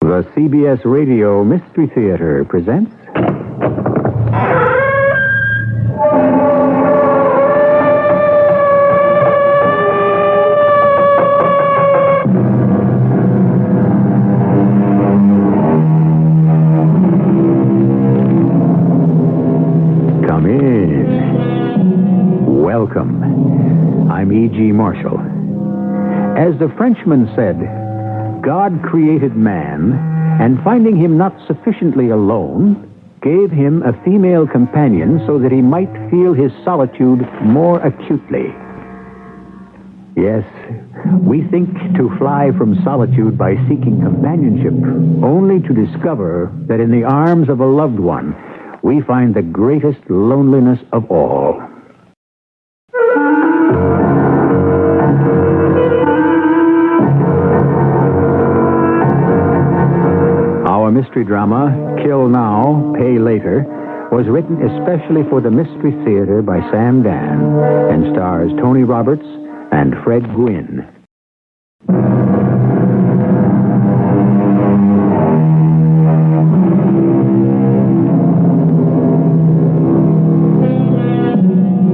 The CBS Radio Mystery Theater presents... Come in. Welcome. I'm E.G. Marshall. As the Frenchman said, God created man, and finding him not sufficiently alone, gave him a female companion so that he might feel his solitude more acutely. Yes, we think to fly from solitude by seeking companionship, only to discover that in the arms of a loved one, we find the greatest loneliness of all. Our mystery drama, Kill Now, Pay Later, was written especially for the Mystery Theater by Sam Dan and stars Tony Roberts and Fred Gwynne.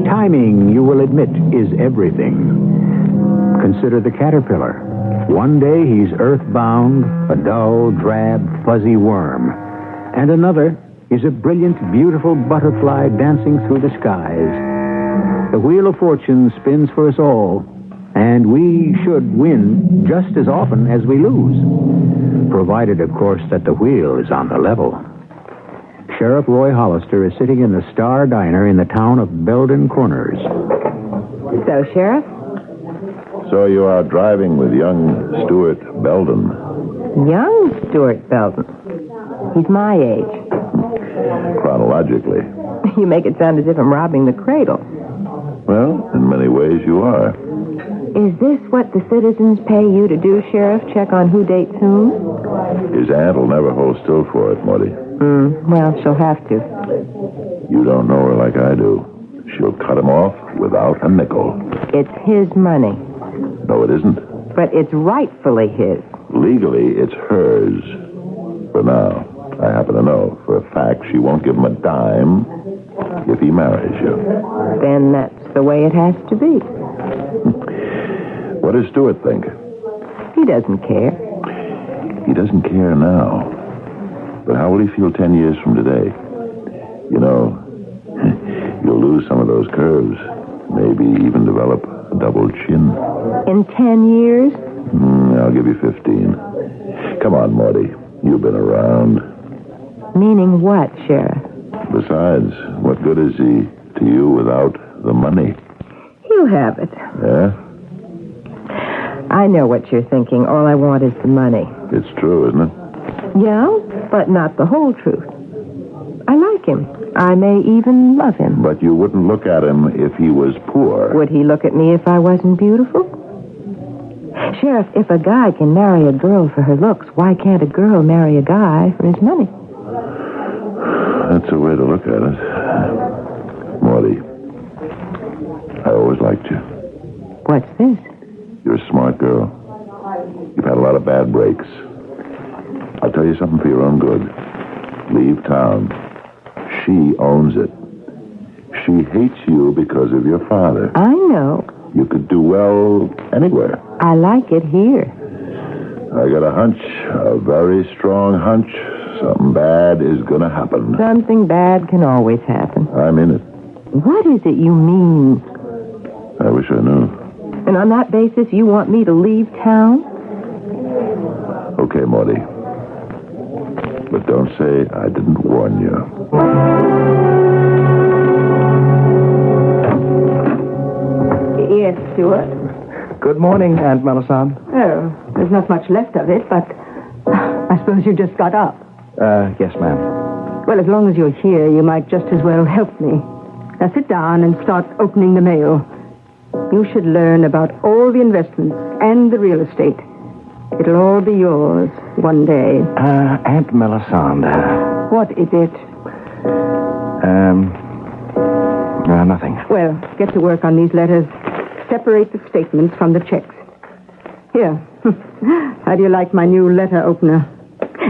Timing, you will admit, is everything. Consider the caterpillar. One day he's earthbound, a dull, drab, fuzzy worm. And another is a brilliant, beautiful butterfly dancing through the skies. The wheel of fortune spins for us all, and we should win just as often as we lose. Provided, of course, that the wheel is on the level. Sheriff Roy Hollister is sitting in the Star Diner in the town of Belden Corners. So, Sheriff? So you are driving with young Stuart Belden. Young Stuart Belden? He's my age. Chronologically. You make it sound as if I'm robbing the cradle. Well, in many ways you are. Is this what the citizens pay you to do, Sheriff? Check on who dates whom? His aunt will never hold still for it, Morty. Well, she'll have to. You don't know her like I do. She'll cut him off without a nickel. It's his money. No, it isn't. But it's rightfully his. Legally, it's hers. For now, I happen to know for a fact she won't give him a dime if he marries you. Then that's the way it has to be. What does Stuart think? He doesn't care. He doesn't care now. But how will he feel 10 years from today? You know, you'll lose some of those curves. Maybe even develop a double chin. In 10 years? I'll give you 15. Come on, Morty. You've been around. Meaning what, Sheriff? Besides, what good is he to you without the money? He'll have it. Yeah? I know what you're thinking. All I want is the money. It's true, isn't it? Yeah, but not the whole truth. I like him. I may even love him. But you wouldn't look at him if he was poor. Would he look at me if I wasn't beautiful? Sheriff, if a guy can marry a girl for her looks, why can't a girl marry a guy for his money? That's a way to look at it. Morty, I always liked you. What's this? You're a smart girl. You've had a lot of bad breaks. I'll tell you something for your own good. Leave town. She owns it. She hates you because of your father. I know. You could do well anywhere. I like it here. I got a hunch, a very strong hunch. Something bad is going to happen. Something bad can always happen. I'm in it. What is it you mean? I wish I knew. And on that basis, you want me to leave town? Okay, Morty. But don't say I didn't warn you. Yes, Stuart. Good morning, Aunt Melisande. Oh, there's not much left of it, but I suppose you just got up. Yes, ma'am. Well, as long as you're here, you might just as well help me. Now sit down and start opening the mail. You should learn about all the investments and the real estate. It'll all be yours one day. Aunt Melisande. What is it? Nothing. Well, get to work on these letters. Separate the statements from the checks. Here. How do you like my new letter opener?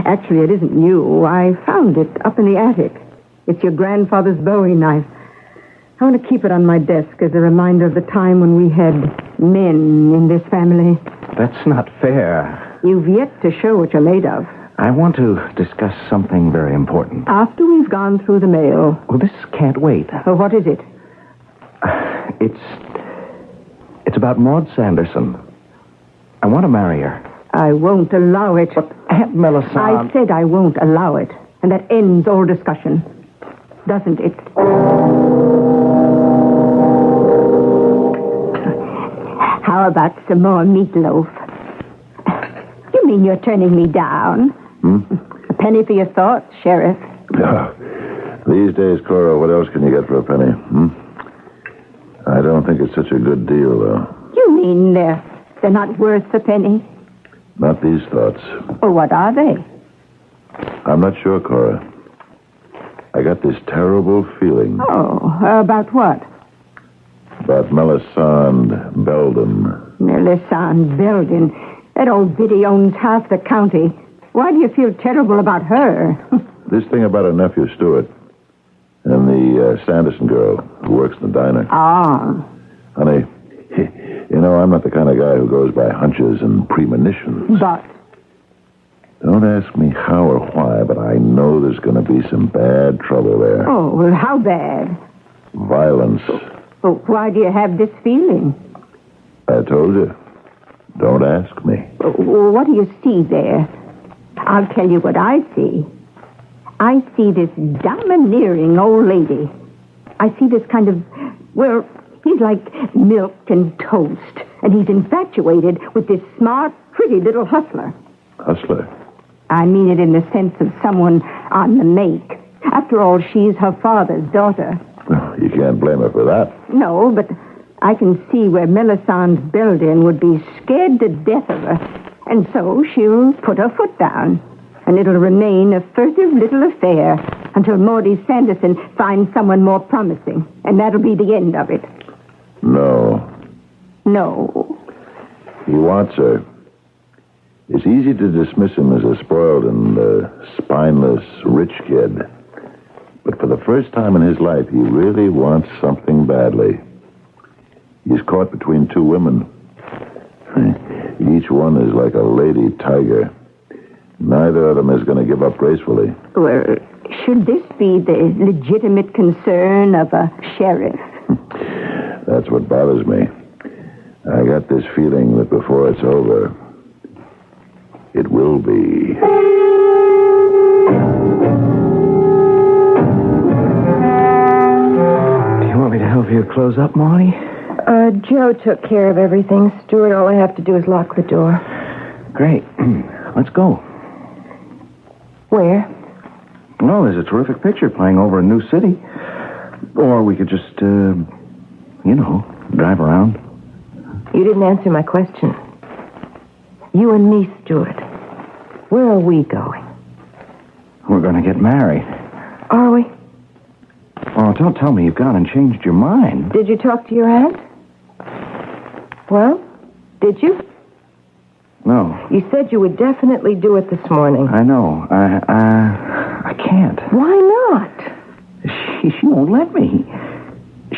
Actually, it isn't new. I found it up in the attic. It's your grandfather's Bowie knife. I want to keep it on my desk as a reminder of the time when we had men in this family. That's not fair. You've yet to show what you're made of. I want to discuss something very important. After we've gone through the mail. Well, this can't wait. Well, what is it? It's about Maud Sanderson. I want to marry her. I won't allow it. But Aunt Melisande... I said I won't allow it. And that ends all discussion. Doesn't it? How about some more meatloaf? You mean you're turning me down? A penny for your thoughts, Sheriff. These days, Cora, what else can you get for a penny? I don't think it's such a good deal, though. You mean they're not worth a penny? Not these thoughts. Well, what are they? I'm not sure, Cora. I got this terrible feeling. Oh, about what? About Melisande Belden. Melisande Belden. That old biddy owns half the county. Why do you feel terrible about her? This thing about her nephew, Stuart, and the Sanderson girl who works in the diner. Ah. Honey, you know, I'm not the kind of guy who goes by hunches and premonitions. But? Don't ask me how or why, but I know there's going to be some bad trouble there. Oh, well, how bad? Violence. Well, why do you have this feeling? I told you. Don't ask me. Well, what do you see there? I'll tell you what I see. I see this domineering old lady. I see this kind of, well, he's like milk and toast. And he's infatuated with this smart, pretty little hustler. Hustler? I mean it in the sense of someone on the make. After all, she's her father's daughter. You can't blame her for that. No, but I can see where Melisande Belden would be scared to death of her. And so she'll put her foot down. And it'll remain a furtive little affair until Maudie Sanderson finds someone more promising. And that'll be the end of it. No. No. He wants her. It's easy to dismiss him as a spoiled and spineless rich kid. But for the first time in his life, he really wants something badly. He's caught between two women. Each one is like a lady tiger. Neither of them is going to give up gracefully. Well, should this be the legitimate concern of a sheriff? That's what bothers me. I got this feeling that before it's over, it will be. Do you want me to help you close up, Molly? Joe took care of everything, Stuart. All I have to do is lock the door. Great. Let's go. Where? Well, there's a terrific picture playing over in New City. Or we could just, drive around. You didn't answer my question. You and me, Stuart. Where are we going? We're going to get married. Are we? Oh, don't tell me you've gone and changed your mind. Did you talk to your aunt? Well, did you? No. You said you would definitely do it this morning. I know. I can't. Why not? She won't let me.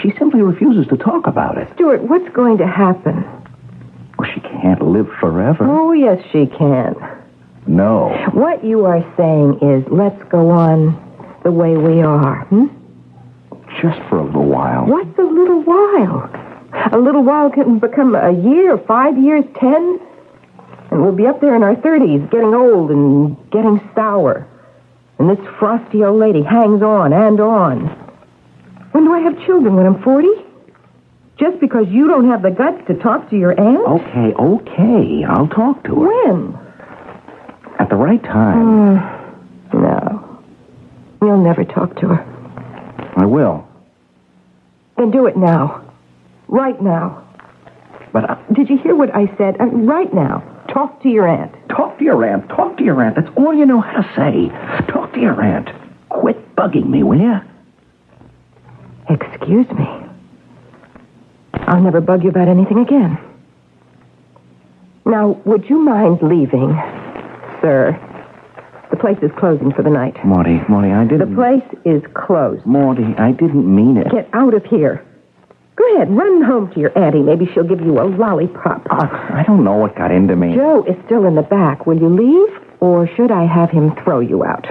She simply refuses to talk about it. Stuart, what's going to happen? Well, she can't live forever. Oh, yes, she can. No. What you are saying is, let's go on the way we are, Just for a little while. What's a little while? A little while can become a year, 5 years, 10. And we'll be up there in our 30s, getting old and getting sour. And this frosty old lady hangs on and on. When do I have children? When I'm 40? Just because you don't have the guts to talk to your aunt? Okay. I'll talk to her. When? At the right time. No. You'll never talk to her. I will. Then do it now. Right now. But Did you hear what I said? Right now. Talk to your aunt. Talk to your aunt. Talk to your aunt. That's all you know how to say. Talk to your aunt. Quit bugging me, will you? Excuse me. I'll never bug you about anything again. Now, would you mind leaving, sir? The place is closing for the night. Morty, I didn't... The place is closed. Morty, I didn't mean it. Get out of here. Go ahead, run home to your auntie. Maybe she'll give you a lollipop. I don't know what got into me. Joe is still in the back. Will you leave, or should I have him throw you out?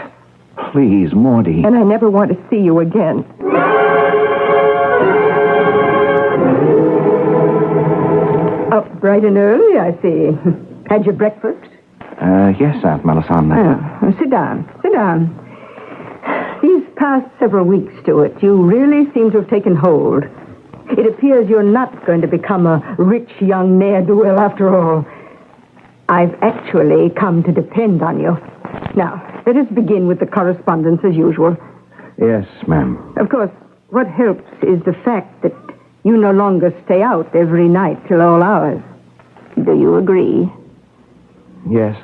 Please, Morty. And I never want to see you again. Up bright and early, I see. Had your breakfast? Yes, Aunt Melisande. Oh, sit down. These past several weeks, Stuart, you really seem to have taken hold. It appears you're not going to become a rich young ne'er-do-well after all. I've actually come to depend on you. Now, let us begin with the correspondence as usual. Yes, ma'am. Of course, what helps is the fact that you no longer stay out every night till all hours. Do you agree? Yes.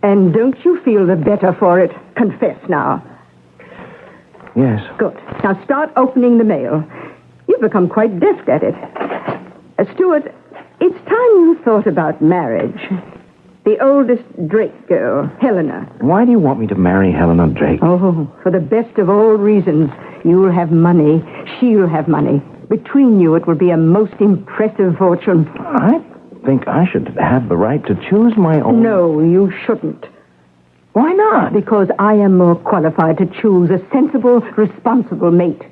And don't you feel the better for it? Confess now. Yes. Good. Now start opening the mail. You've become quite deft at it. Stuart, it's time you thought about marriage. The oldest Drake girl, Helena. Why do you want me to marry Helena Drake? Oh, for the best of all reasons. You'll have money. She'll have money. Between you, it will be a most impressive fortune. I think I should have the right to choose my own... No, you shouldn't. Why not? Because I am more qualified to choose a sensible, responsible mate.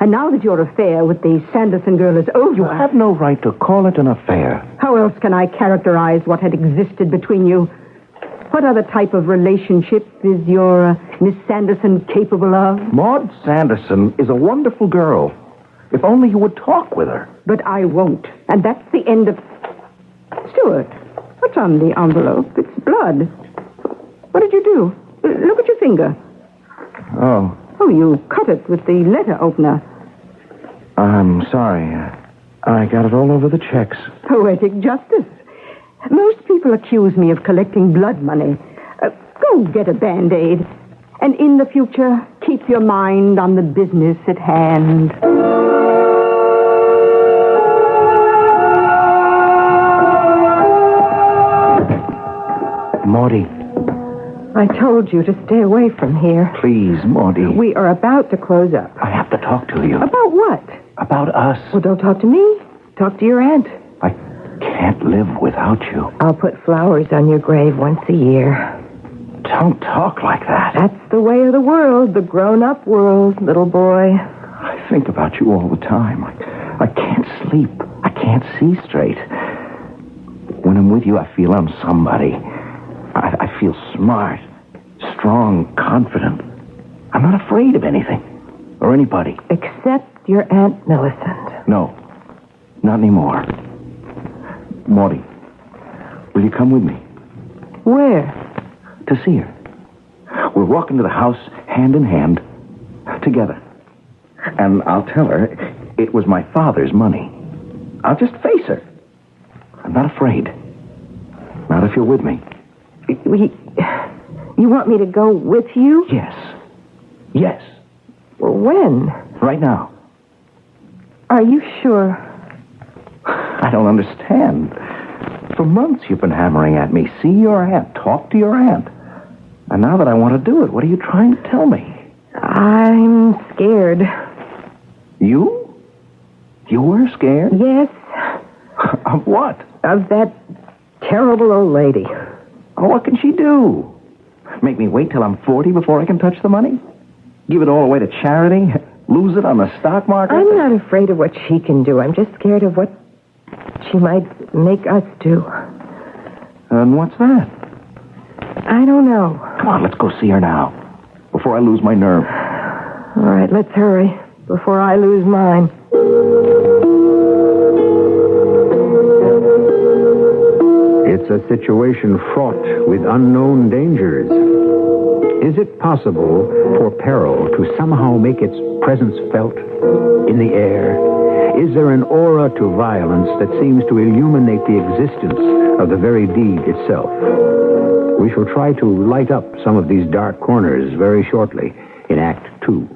And now that your affair with the Sanderson girl is over... You have no right to call it an affair. How else can I characterize what had existed between you? What other type of relationship is your Miss Sanderson capable of? Maud Sanderson is a wonderful girl. If only you would talk with her. But I won't. And that's the end of... Stuart, what's on the envelope? It's blood. What did you do? Look at your finger. Oh. Oh, you cut it with the letter opener. I'm sorry. I got it all over the checks. Poetic justice. Most people accuse me of collecting blood money. Go get a Band-Aid. And in the future, keep your mind on the business at hand. Morty. I told you to stay away from here. Please, Morty. We are about to close up. I have to talk to you. About what? About us. Well, don't talk to me. Talk to your aunt. I can't live without you. I'll put flowers on your grave once a year. Don't talk like that. That's the way of the world, the grown-up world, little boy. I think about you all the time. I can't sleep. I can't see straight. When I'm with you, I feel I'm somebody. I feel smart, strong, confident. I'm not afraid of anything or anybody. Except your Aunt Millicent. No, not anymore. Morty, will you come with me? Where? To see her. We'll walk into the house hand in hand, together. And I'll tell her it was my father's money. I'll just face her. I'm not afraid. Not if you're with me. You want me to go with you? Yes. Yes. Well, when? Right now. Are you sure? I don't understand. For months you've been hammering at me. See your aunt. Talk to your aunt. And now that I want to do it, what are you trying to tell me? I'm scared. You? You were scared? Yes. Of what? Of that terrible old lady. Oh, what can she do? Make me wait till I'm 40 before I can touch the money? Give it all away to charity? Lose it on the stock market? I'm not afraid of what she can do. I'm just scared of what she might make us do. And what's that? I don't know. Come on, let's go see her now, before I lose my nerve. All right, let's hurry, before I lose mine. It's a situation fraught with unknown dangers. Is it possible for peril to somehow make its presence felt in the air? Is there an aura to violence that seems to illuminate the existence of the very deed itself? We shall try to light up some of these dark corners very shortly in Act 2.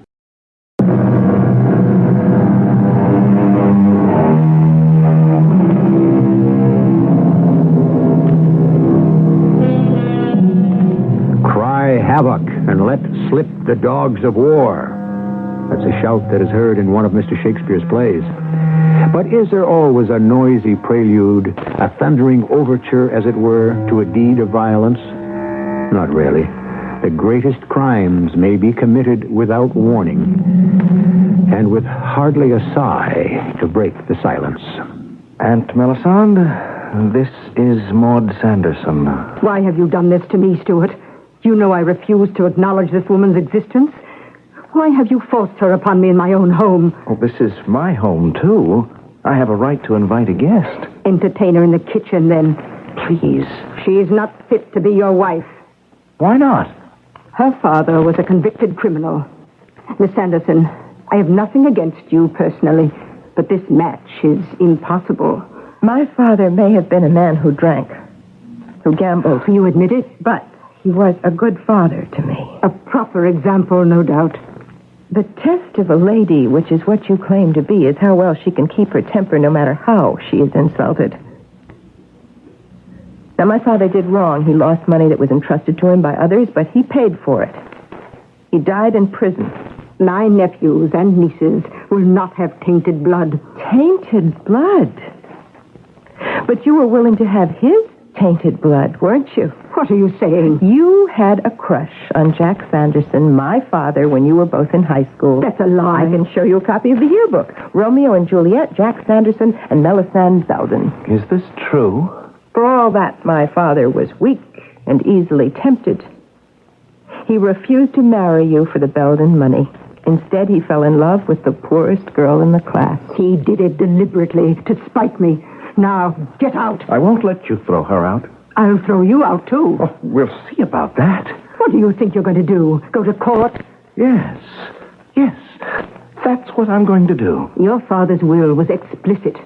havoc and let slip the dogs of war. That's a shout that is heard in one of Mr. Shakespeare's plays. But is there always a noisy prelude, a thundering overture, as it were, to a deed of violence? Not really. The greatest crimes may be committed without warning, and with hardly a sigh to break the silence. Aunt Melisande, this is Maud Sanderson. Why have you done this to me, Stuart? You know I refuse to acknowledge this woman's existence. Why have you forced her upon me in my own home? Oh, this is my home, too. I have a right to invite a guest. Entertain her in the kitchen, then. Please. She is not fit to be your wife. Why not? Her father was a convicted criminal. Miss Sanderson, I have nothing against you personally, but this match is impossible. My father may have been a man who drank, who gambled. You admit it? But he was a good father to me. A proper example, no doubt. The test of a lady, which is what you claim to be, is how well she can keep her temper no matter how she is insulted. Now, my father did wrong. He lost money that was entrusted to him by others, but he paid for it. He died in prison. My nephews and nieces will not have tainted blood. Tainted blood? But you were willing to have his tainted blood, weren't you? What are you saying? You had a crush on Jack Sanderson, my father, when you were both in high school. That's a lie. I can show you a copy of the yearbook. Romeo and Juliet, Jack Sanderson, and Melisande Belden. Is this true? For all that, my father was weak and easily tempted. He refused to marry you for the Belden money. Instead, he fell in love with the poorest girl in the class. He did it deliberately to spite me. Now, get out. I won't let you throw her out. I'll throw you out, too. Oh, we'll see about that. What do you think you're going to do? Go to court? Yes. That's what I'm going to do. Your father's will was explicit.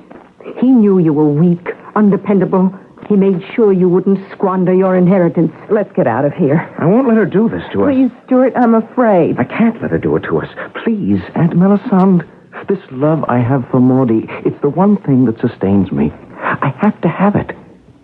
He knew you were weak, undependable. He made sure you wouldn't squander your inheritance. Let's get out of here. I won't let her do this to us. Please, Stuart, I'm afraid. I can't let her do it to us. Please, Aunt Melisande. This love I have for Maudie, it's the one thing that sustains me. I have to have it.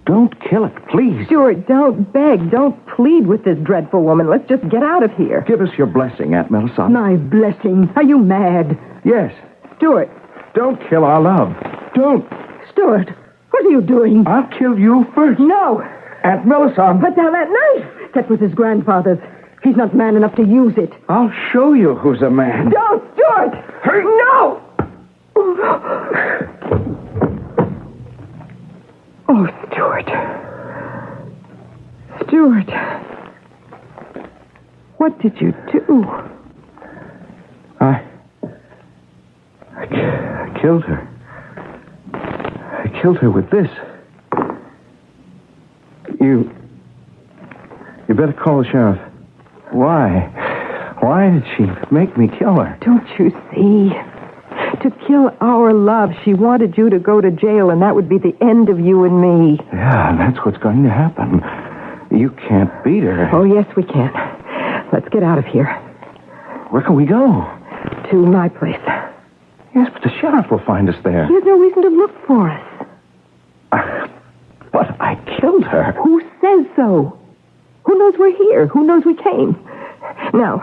Don't kill it, please. Stuart, don't beg. Don't plead with this dreadful woman. Let's just get out of here. Give us your blessing, Aunt Melisande. My blessing. Are you mad? Yes. Stuart. Don't kill our love. Don't. Stuart, what are you doing? I'll kill you first. No. Aunt Melisande. Put down that knife. That was his grandfather's. He's not man enough to use it. I'll show you who's a man. Don't, Stuart! No! Oh, Stuart. Stuart. What did you do? I killed her. I killed her with this. You better call the sheriff. Why? Why did she make me kill her? Don't you see? To kill our love, she wanted you to go to jail, and that would be the end of you and me. Yeah, that's what's going to happen. You can't beat her. Oh, yes, we can. Let's get out of here. Where can we go? To my place. Yes, but the sheriff will find us there. He has no reason to look for us. But I killed her. Who says so? Who knows we're here? Who knows we came? Now,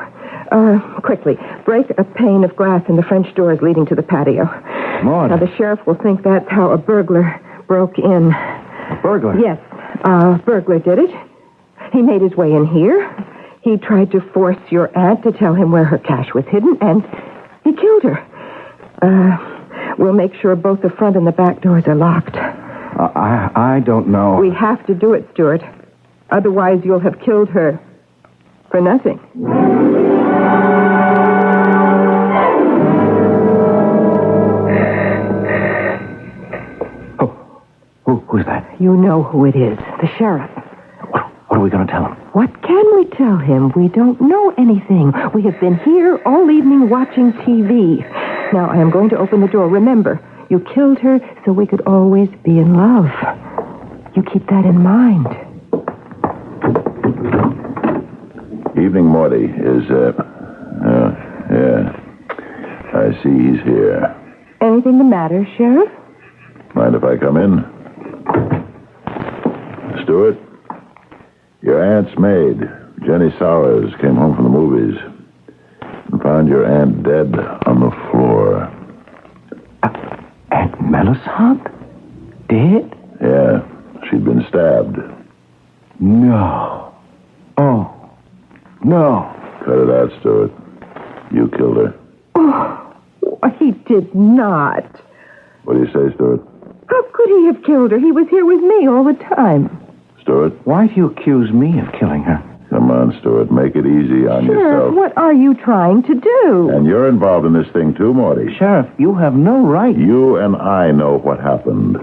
quickly, break a pane of glass in the French doors leading to the patio. Maud. Now, the sheriff will think that's how a burglar broke in. A burglar? Yes, a burglar did it. He made his way in here. He tried to force your aunt to tell him where her cash was hidden, and he killed her. We'll make sure both the front and the back doors are locked. I don't know. We have to do it, Stuart. Otherwise, you'll have killed her for nothing. Who's that? You know who it is. The sheriff. What are we going to tell him? What can we tell him? We don't know anything. We have been here all evening watching TV. Now, I am going to open the door. Remember, you killed her so we could always be in love. You keep that in mind. Evening, Morty. Yeah. I see he's here. Anything the matter, Sheriff? Mind if I come in? Stuart, your aunt's maid, Jenny Sowers came home from the movies and found your aunt dead on the floor. Aunt Melisande? Dead? Yeah, she'd been stabbed. No. Oh, no. Cut it out, Stuart. You killed her. Oh, he did not. What do you say, Stuart? How could he have killed her? He was here with me all the time. Stuart? Why do you accuse me of killing her? Come on, Stuart. Make it easy on Sheriff, yourself. what are you trying to do? And you're involved in this thing, too, Morty. Sheriff, you have no right. You and I know what happened.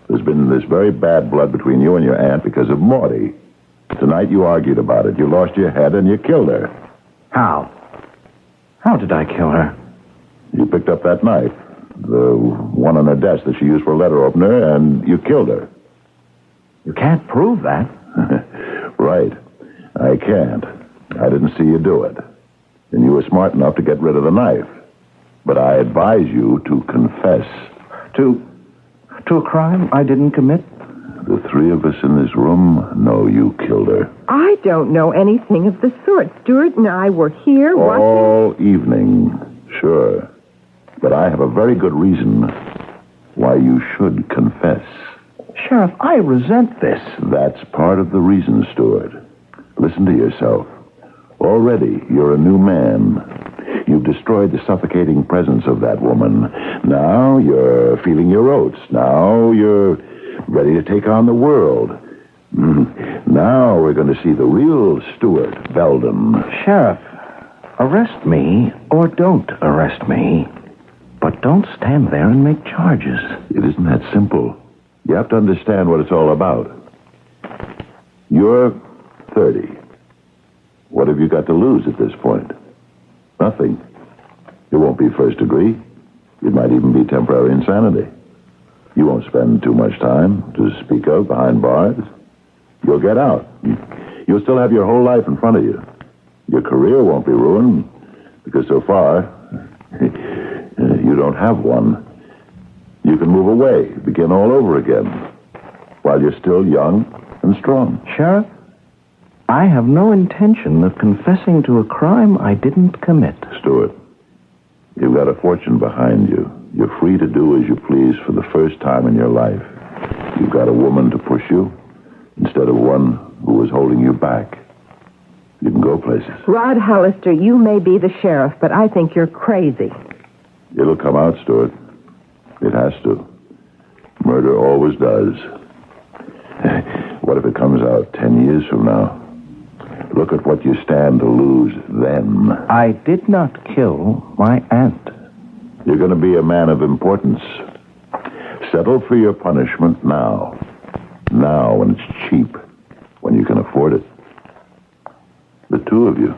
There's been this very bad blood between you and your aunt because of Morty. Tonight you argued about it. You lost your head and you killed her. How? How did I kill her? You picked up that knife, the one on her desk that she used for a letter opener, and you killed her. You can't prove that. Right. I can't. I didn't see you do it. And you were smart enough to get rid of the knife. But I advise you to confess. To a crime I didn't commit? The three of us in this room know you killed her. I don't know anything of the sort. Stuart and I were here watching... All evening, sure. But I have a very good reason why you should confess. Sheriff, I resent this. That's part of the reason, Stuart. Listen to yourself. Already, you're a new man. You've destroyed the suffocating presence of that woman. Now you're feeling your oats. Now you're ready to take on the world. Now we're going to see the real Stuart Belden. Sheriff, arrest me or don't arrest me. But don't stand there and make charges. It isn't that simple. You have to understand what it's all about. You're 30. What have you got to lose at this point? Nothing. It won't be first degree. It might even be temporary insanity. You won't spend too much time to speak of behind bars. You'll get out. You'll still have your whole life in front of you. Your career won't be ruined because so far you don't have one. You can move away, begin all over again, while you're still young and strong. Sheriff, I have no intention of confessing to a crime I didn't commit. Stuart, you've got a fortune behind you. You're free to do as you please for the first time in your life. You've got a woman to push you instead of one who is holding you back. You can go places. Rod Hollister, you may be the sheriff, but I think you're crazy. It'll come out, Stuart. It has to. Murder always does. What if it comes out 10 years from now? Look at what you stand to lose then. I did not kill my aunt. You're going to be a man of importance. Settle for your punishment now. Now, when it's cheap. When you can afford it. The two of you.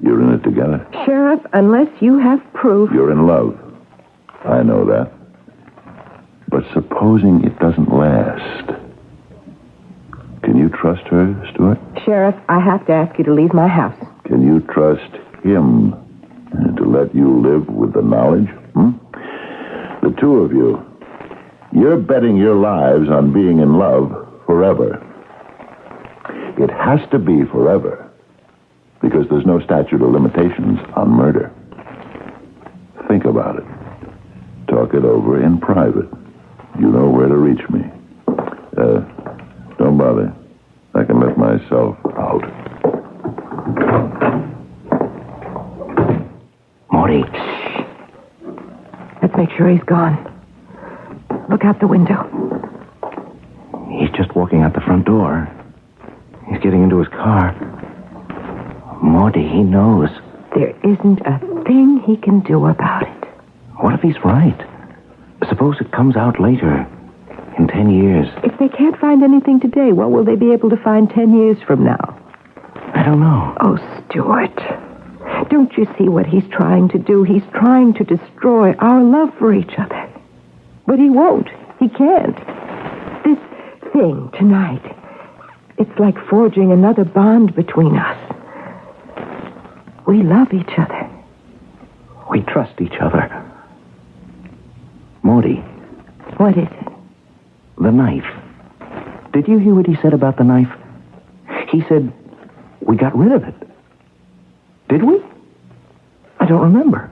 You're in it together. Sheriff, unless you have proof... You're in love. I know that. But supposing it doesn't last. Can you trust her, Stuart? Sheriff, I have to ask you to leave my house. Can you trust him to let you live with the knowledge? The two of you. You're betting your lives on being in love forever. It has to be forever. Because there's no statute of limitations on murder. Think about it. Talk it over in private. You know where to reach me. Don't bother. I can let myself out. Morty. Let's make sure he's gone. Look out the window. He's just walking out the front door. He's getting into his car. Morty, he knows. There isn't a thing he can do about it. What if he's right? Suppose it comes out later, in 10 years. If they can't find anything today, what will they be able to find 10 years from now? I don't know. Oh, Stuart. Don't you see what he's trying to do? He's trying to destroy our love for each other. But he won't. He can't. This thing tonight, it's like forging another bond between us. We love each other. We trust each other. Morty. What is it? The knife. Did you hear what he said about the knife? He said, We got rid of it. Did we? I don't remember.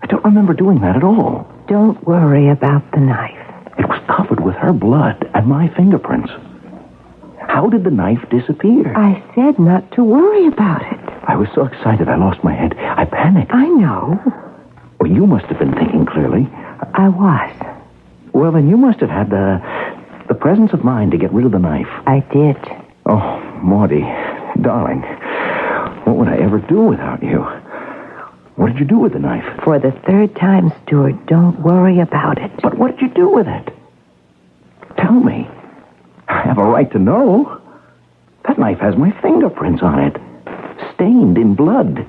I don't remember doing that at all. Don't worry about the knife. It was covered with her blood and my fingerprints. How did the knife disappear? I said not to worry about it. I was so excited I lost my head. I panicked. I know. Well, you must have been thinking clearly. I was. Well, then you must have had the presence of mind to get rid of the knife. I did. Oh, Maudie, darling, what would I ever do without you? What did you do with the knife? For the third time, Stuart, don't worry about it. But what did you do with it? Tell me. I have a right to know. That knife has my fingerprints on it, stained in blood.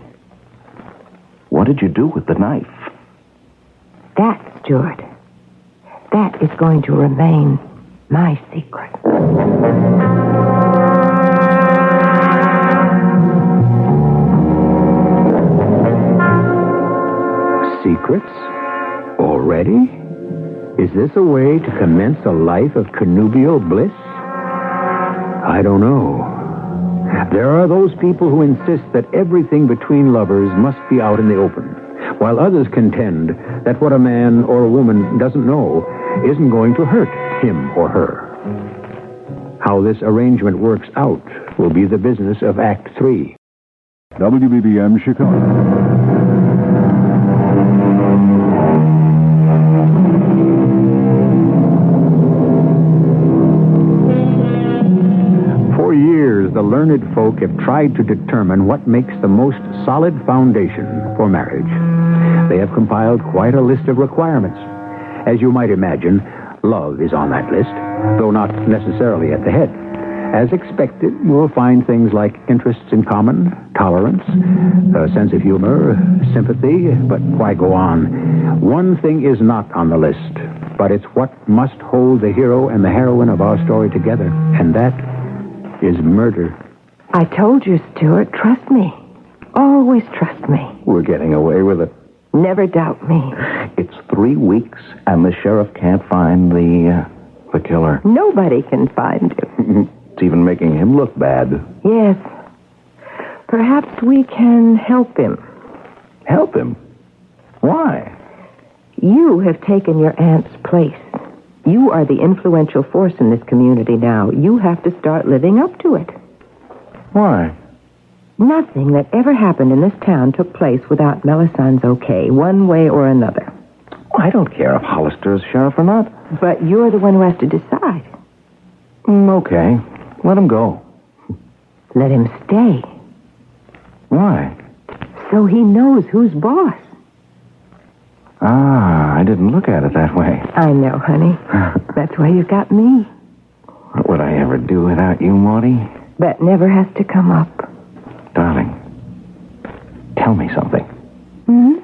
What did you do with the knife? That, Stuart, that is going to remain my secret. Secrets? Already? Is this a way to commence a life of connubial bliss? I don't know. There are those people who insist that everything between lovers must be out in the open, while others contend that what a man or a woman doesn't know isn't going to hurt him or her. How this arrangement works out will be the business of Act 3. WBBM Chicago. For years, the learned folk have tried to determine what makes the most solid foundation for marriage. They have compiled quite a list of requirements. As you might imagine, love is on that list, though not necessarily at the head. As expected, you will find things like interests in common, tolerance, a sense of humor, sympathy, but why go on? One thing is not on the list, but it's what must hold the hero and the heroine of our story together, and that is murder. I told you, Stuart, trust me. Always trust me. We're getting away with it. Never doubt me. It's 3 weeks, and the sheriff can't find the killer. Nobody can find him. It's even making him look bad. Yes. Perhaps we can help him. Help him? Why? You have taken your aunt's place. You are the influential force in this community now. You have to start living up to it. Why? Nothing that ever happened in this town took place without Melisandre's okay, one way or another. I don't care if Hollister is sheriff or not. But you're the one who has to decide. Okay. Let him go. Let him stay. Why? So he knows who's boss. Ah, I didn't look at it that way. I know, honey. That's why you got me. What would I ever do without you, Maudie? That never has to come up. Darling, tell me something. Hmm?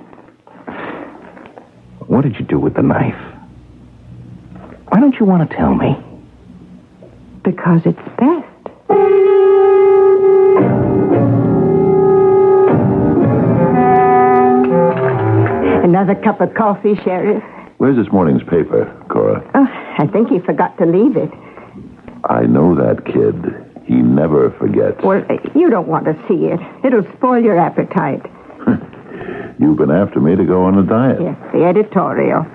What did you do with the knife? Why don't you want to tell me? Because it's best. Another cup of coffee, Sheriff? Where's this morning's paper, Cora? Oh, I think he forgot to leave it. I know that kid. He never forgets. Well, you don't want to see it. It'll spoil your appetite. You've been after me to go on a diet. Yes, the editorial.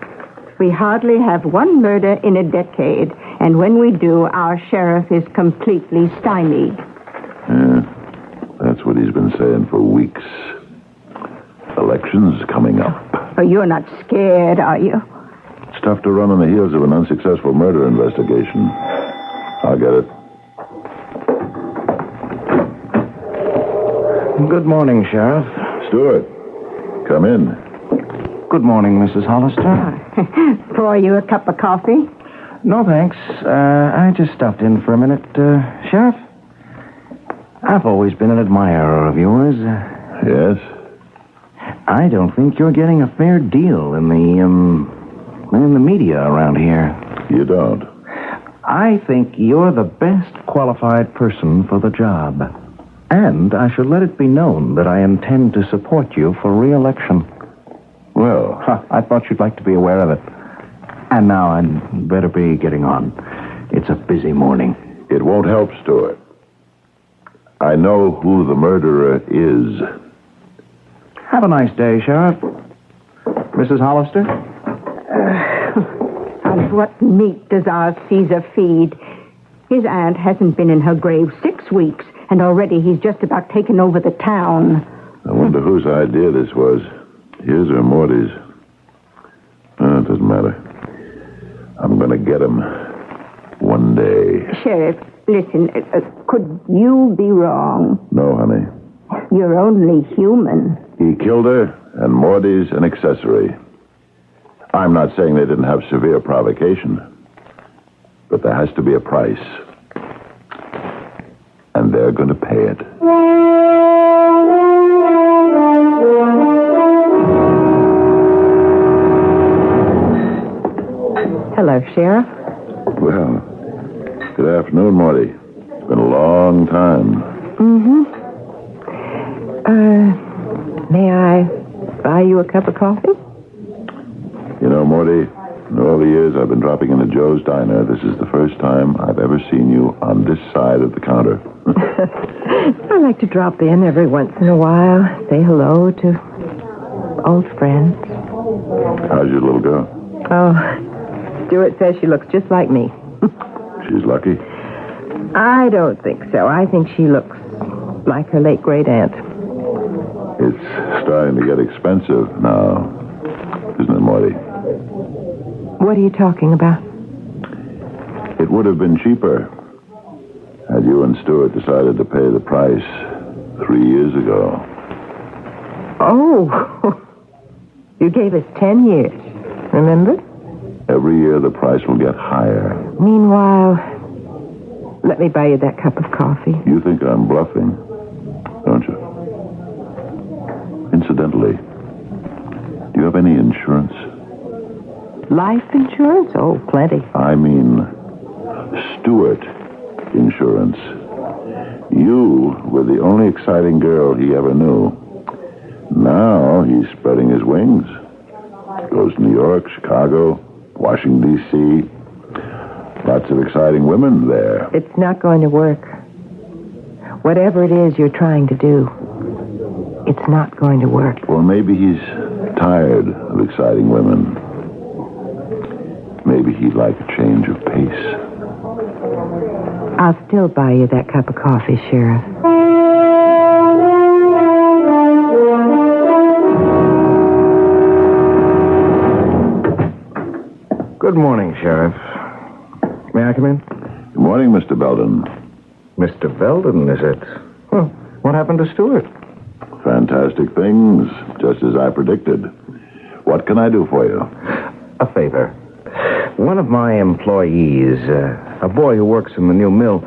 We hardly have one murder in a decade, and when we do, our sheriff is completely stymied. Yeah, that's what he's been saying for weeks. Elections coming up. Oh, you're not scared, are you? It's tough to run on the heels of an unsuccessful murder investigation. I'll get it. Good morning, Sheriff. Stuart, come in. Good morning, Mrs. Hollister. Pour you a cup of coffee? No, thanks. I just stopped in for a minute. Sheriff, I've always been an admirer of yours. Yes? I don't think you're getting a fair deal in the media around here. You don't? I think you're the best qualified person for the job. And I should let it be known that I intend to support you for re-election. Well, I thought you'd like to be aware of it. And now I'd better be getting on. It's a busy morning. it won't help, Stuart. I know who the murderer is. Have a nice day, Sheriff. Mrs. Hollister? On what meat does our Caesar feed? His aunt hasn't been in her grave 6 weeks, and already he's just about taken over the town. I wonder whose idea this was. His or Morty's. It doesn't matter. I'm going to get him one day. Sheriff, listen, could you be wrong? No, honey. You're only human. He killed her, and Morty's an accessory. I'm not saying they didn't have severe provocation, but there has to be a price. And they're going to pay it. Hello, Sheriff. Well, good afternoon, Morty. It's been a long time. May I buy you a cup of coffee? You know, Morty, in all the years I've been dropping into Joe's Diner, this is the first time I've ever seen you on this side of the counter. I like to drop in every once in a while, say hello to old friends. How's your little girl? Oh, Stuart says she looks just like me. She's lucky. I don't think so. I think she looks like her late great aunt. It's starting to get expensive now, isn't it, Morty? What are you talking about? It would have been cheaper had you and Stuart decided to pay the price 3 years ago. Oh, you gave us 10 years, remember? Every year the price will get higher. Meanwhile, let me buy you that cup of coffee. You think I'm bluffing, don't you? Incidentally, do you have any insurance? Life insurance? Oh, plenty. I mean, Stuart insurance. You were the only exciting girl he ever knew. Now he's spreading his wings. Goes to New York, Chicago, Washington, D.C. Lots of exciting women there. It's not going to work. Whatever it is you're trying to do, it's not going to work. Well, maybe he's tired of exciting women. Maybe he'd like a change of pace. I'll still buy you that cup of coffee, Sheriff. Good morning, Sheriff. May I come in? Good morning, Mr. Belden. Mr. Belden, is it? Well, what happened to Stuart? Fantastic things, just as I predicted. What can I do for you? A favor. One of my employees, a boy who works in the new mill,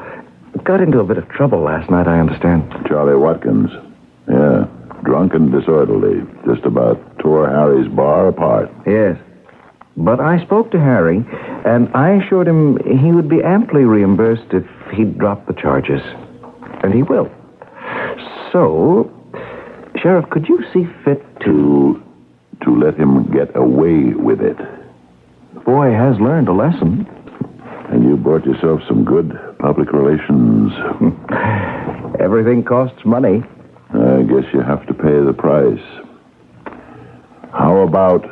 got into a bit of trouble last night, I understand. Charlie Watkins. Yeah, drunk and disorderly. Just about tore Harry's bar apart. Yes. But I spoke to Harry, and I assured him he would be amply reimbursed if he'd drop the charges. And he will. So, Sheriff, could you see fit To let him get away with it. The boy has learned a lesson. And you bought yourself some good public relations. Everything costs money. I guess you have to pay the price. How about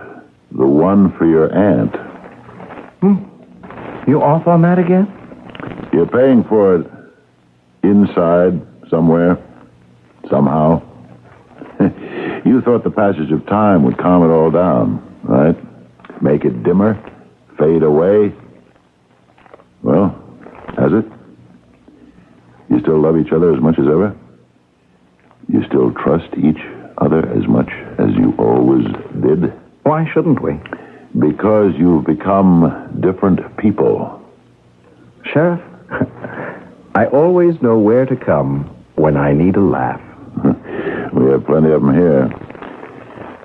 the one for your aunt? You off on that again? You're paying for it inside somewhere, somehow. You thought the passage of time would calm it all down, right? Make it dimmer, fade away. Well, has it? You still love each other as much as ever? You still trust each other as much as you always did? Why shouldn't we? Because you've become different people. Sheriff, I always know where to come when I need a laugh. We have plenty of them here.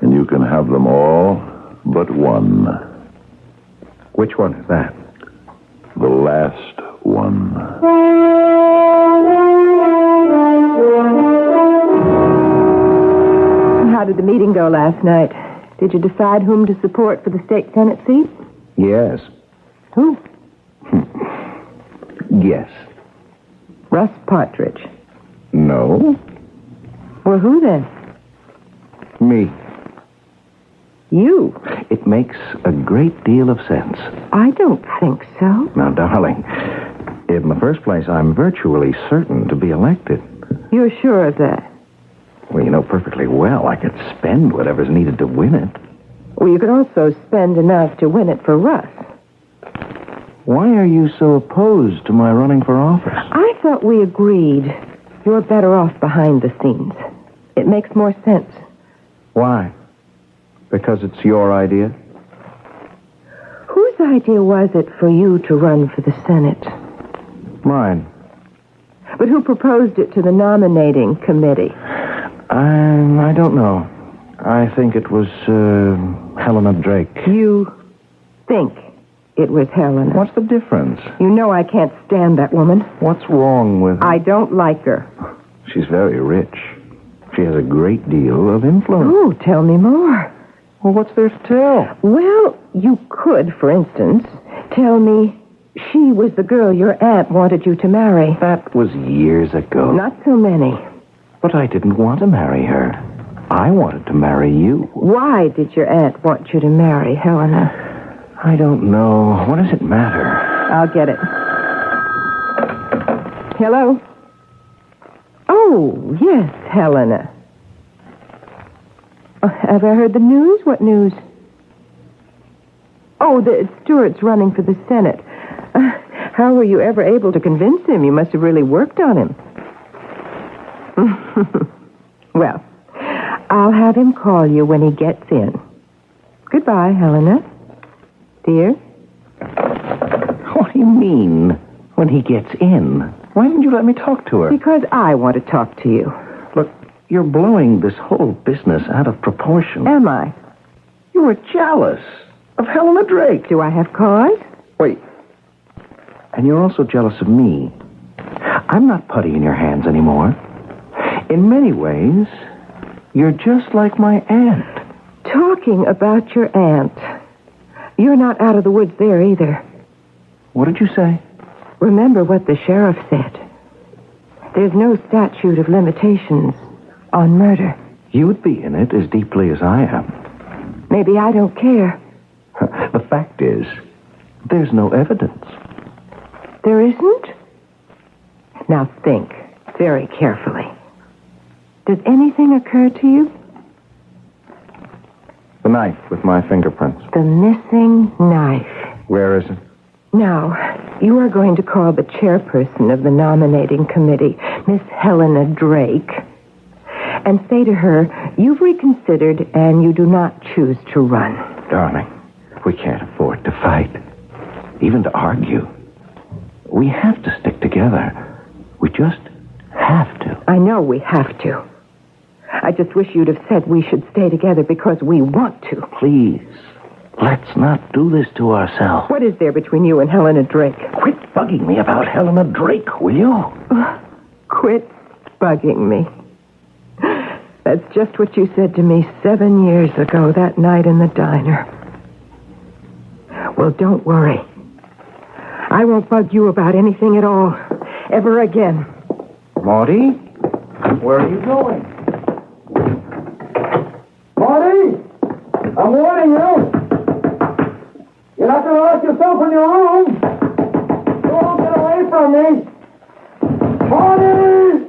And you can have them all but one. Which one is that? The last one. How did the meeting go last night? Did you decide whom to support for the state Senate seat? Yes. Who? Yes. Russ Partridge. No. Well, who then? Me. You? It makes a great deal of sense. I don't think so. Now, darling, in the first place, I'm virtually certain to be elected. You're sure of that? Well, you know perfectly well I could spend whatever's needed to win it. Well, you could also spend enough to win it for Russ. Why are you so opposed to my running for office? I thought we agreed you're better off behind the scenes. It makes more sense. Why? Because it's your idea? Whose idea was it for you to run for the Senate? Mine. But who proposed it to the nominating committee? I don't know. I think it was Helena Drake. You think it was Helena? What's the difference? You know I can't stand that woman. What's wrong with her? I don't like her. She's very rich. She has a great deal of influence. Oh, tell me more. Well, what's there to tell? Well, you could, for instance, tell me she was the girl your aunt wanted you to marry. That was years ago. Not so many. But I didn't want to marry her. I wanted to marry you. Why did your aunt want you to marry Helena? I don't know. What does it matter? I'll get it. Hello? Oh, yes, Helena. Have I heard the news? What news? Oh, Stuart's running for the Senate. How were you ever able to convince him? You must have really worked on him. Well, I'll have him call you when he gets in. Goodbye, Helena. Dear? What do you mean, when he gets in? Why didn't you let me talk to her? Because I want to talk to you. Look, you're blowing this whole business out of proportion. Am I? You were jealous of Helena Drake. Do I have cause? Wait. And you're also jealous of me. I'm not putty in your hands anymore. In many ways, you're just like my aunt. Talking about your aunt. You're not out of the woods there either. What did you say? Remember what the sheriff said. There's no statute of limitations on murder. You'd be in it as deeply as I am. Maybe I don't care. The fact is, there's no evidence. There isn't? Now think very carefully. Does anything occur to you? The knife with my fingerprints. The missing knife. Where is it? Now, you are going to call the chairperson of the nominating committee, Miss Helena Drake, and say to her, you've reconsidered and you do not choose to run. Darling, we can't afford to fight, even to argue. We have to stick together. We just have to. I know we have to. I just wish you'd have said we should stay together because we want to. Please, let's not do this to ourselves. What is there between you and Helena Drake? Quit bugging me about Helena Drake, will you? Quit bugging me. That's just what you said to me 7 years ago, that night in the diner. Well, don't worry. I won't bug you about anything at all, ever again. Maudie? Where are you going? Marty, I'm warning you. You're not going to lock yourself in your room. Don't get away from me. Marty!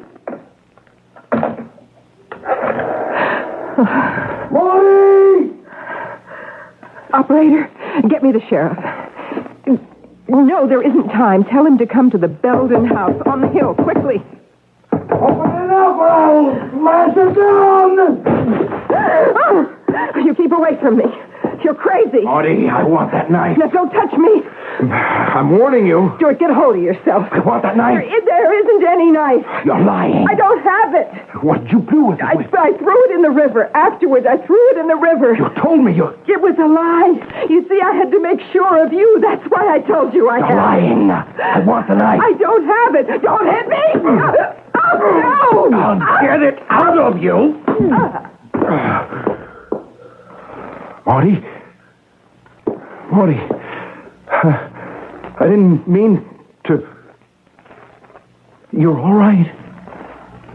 Marty! Operator, get me the sheriff. No, there isn't time. Tell him to come to the Belden house on the hill, quickly. Open it up or I'll smash it down! You keep away from me. You're crazy. Maudie, I want that knife. Now, don't touch me. I'm warning you. Stuart, get a hold of yourself. I want that knife. There isn't any knife. You're lying. I don't have it. What'd you do with it? I threw it in the river. Afterwards, I threw it in the river. You told me you... It was a lie. You see, I had to make sure of you. That's why I told you I had You're lying. I want the knife. I don't have it. Don't hit me. Oh, no. I'll get it out of you. Maudie? Maudie, I didn't mean to... You're all right?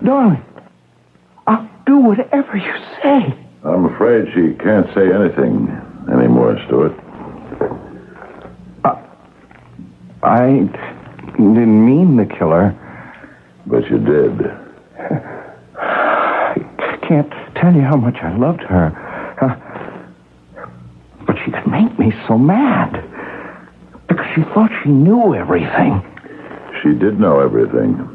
Darling, I'll do whatever you say. I'm afraid she can't say anything anymore, Stuart. I didn't mean to kill her. But you did. I can't tell you how much I loved her. But she could make me so mad. Because she thought she knew everything. She did know everything.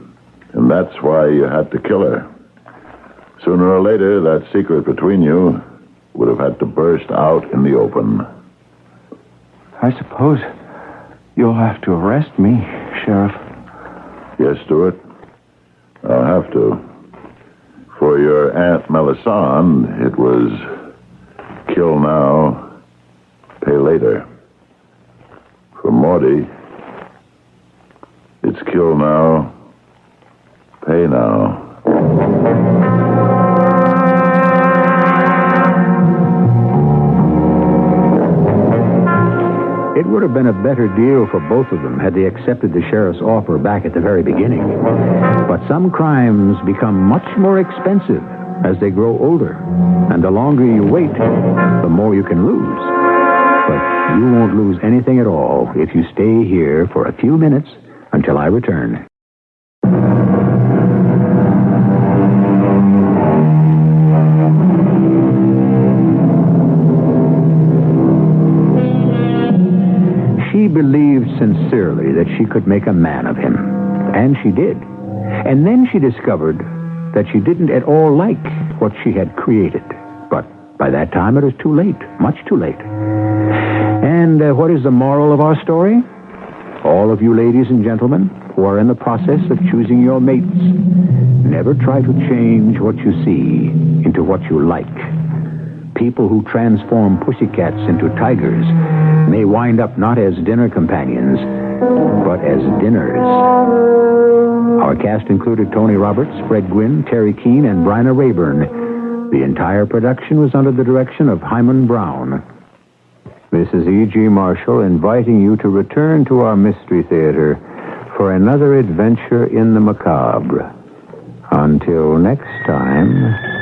And that's why you had to kill her. Sooner or later, that secret between you would have had to burst out in the open. I suppose you'll have to arrest me, Sheriff. Yes, Stuart. I'll have to. For your Aunt Melisande, it was kill now, pay later. For Morty, it's kill now, pay now. It would have been a better deal for both of them had they accepted the sheriff's offer back at the very beginning. But some crimes become much more expensive as they grow older. And the longer you wait, the more you can lose. But you won't lose anything at all if you stay here for a few minutes until I return. She believed sincerely that she could make a man of him. And she did. And then she discovered that she didn't at all like what she had created. But by that time it was too late, much too late. And what is the moral of our story? All of you ladies and gentlemen who are in the process of choosing your mates, never try to change what you see into what you like. People who transform pussycats into tigers may wind up not as dinner companions, but as dinners. Our cast included Tony Roberts, Fred Gwynn, Terry Keane, and Bryna Rayburn. The entire production was under the direction of Hyman Brown. This is E.G. Marshall inviting you to return to our Mystery Theater for another adventure in the macabre. Until next time...